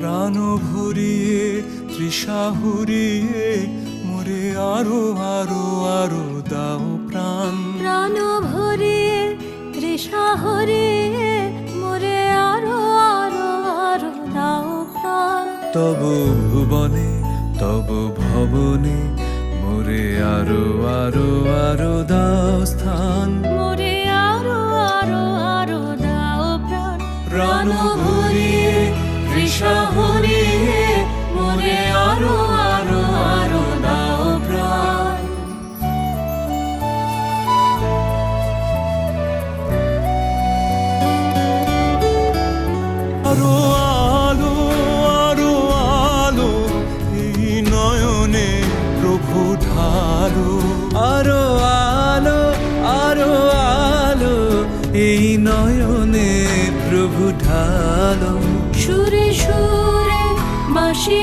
প্রাণ ভরিয়ে তৃষা হুরিয়ে মোরে আরো আরো আরো দাও প্রাণ। প্রাণ ভরিয়ে তৃষা হরিয়ে মোরে আরো আরো আরো দাও প্রাণ। তব ভুবনে তব ভবনে মোরে আরো আরো আরো দাও স্থান। মোরে আরো আরো আরো দাও প্রাণ। প্রাণ ভরিয়ে তৃষা হরিয়ে মোরে আরো আরো আরো দাও প্রাণ। আরো আলো আরো আলো এই নয়নে প্রভু ঢালো। আরো আলো আরো আলো এই নয়নে প্রভু ঢালো। সুরে সুরে বাঁশি